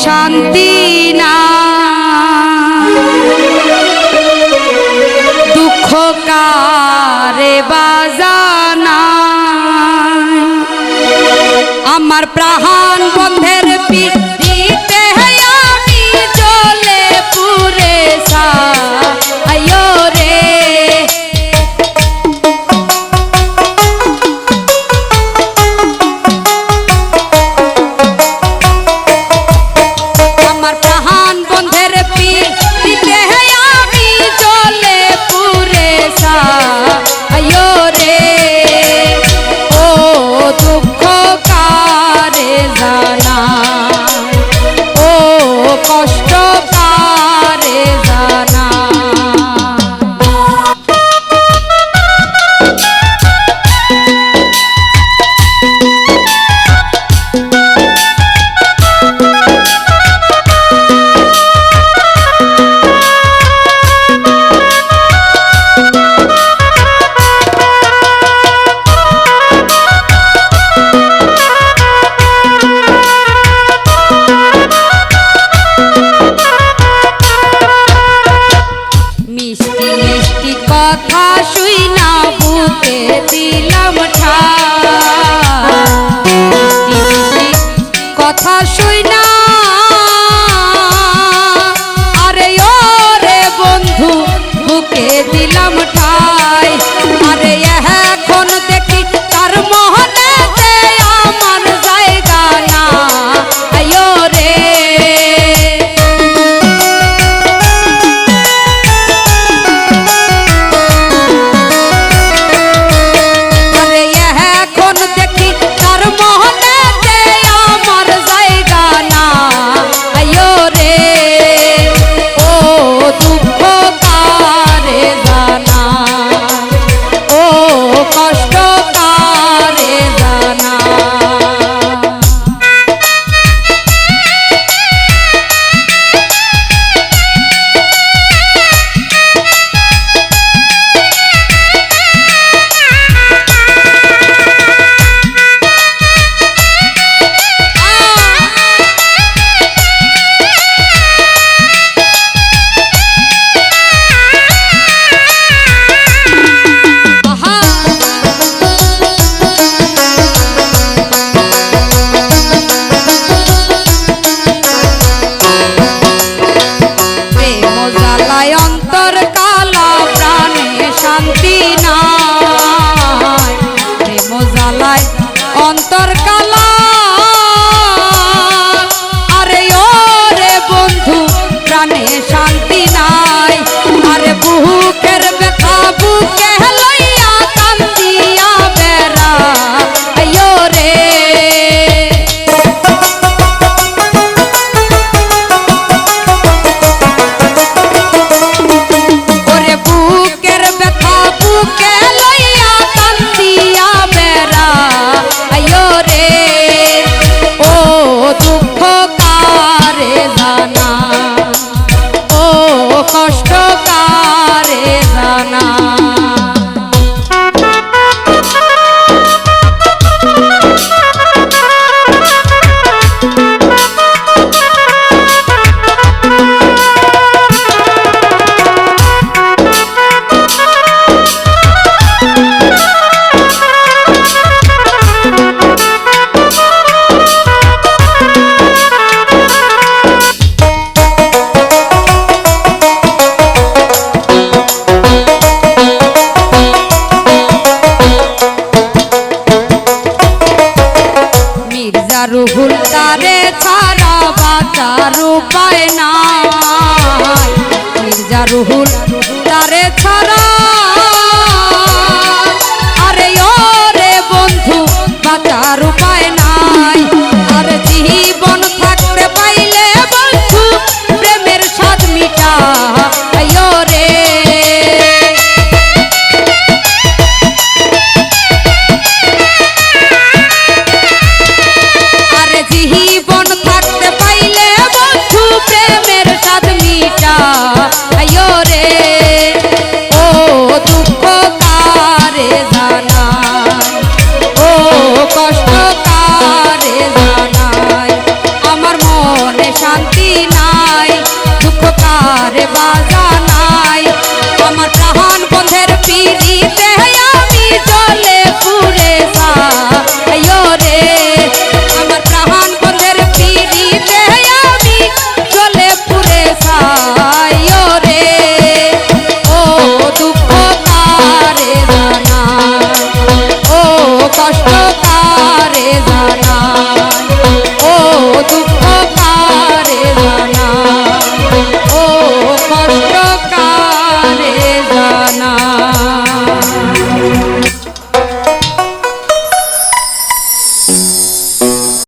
শান্তি না, দুঃখ কারে বাজানা। আমার প্রাণ বন্ধের পিঠিতে আমি চলে পুরে আয়ো রে। আমার প্রাণ বন্ধের পিঠিতে আমি চলে পুরে আয়ো রে। ও দুঃখ কারে জানা, ও কষ্ট কারে জানা। মিষ্টি মিষ্টি কথা শুই না বুকে দিলাম ঠাই, মিষ্টি মিষ্টি কথা শুই না আরে ও রে বন্ধু বুকে দিলাম ঠাই। আরে এখন দেখি তার মোহনেতে আমার জায়গা না আয়ো রে। অন্তর কালা প্রাণে শান্তি নাই, প্রেম জ্বালায় অন্তর কালা আরে ও রে বন্ধু প্রাণে শান্তি নাই। আরে বুকের ব্যথা বুকে লইয়া কান্দিয়া বেড়া আয়ো রে। কষ্ট কারে জানা। রুহুল তারে ছাড়া বাঁচার উপায় নাই, মির্জা রুহুল তারে ছাড়া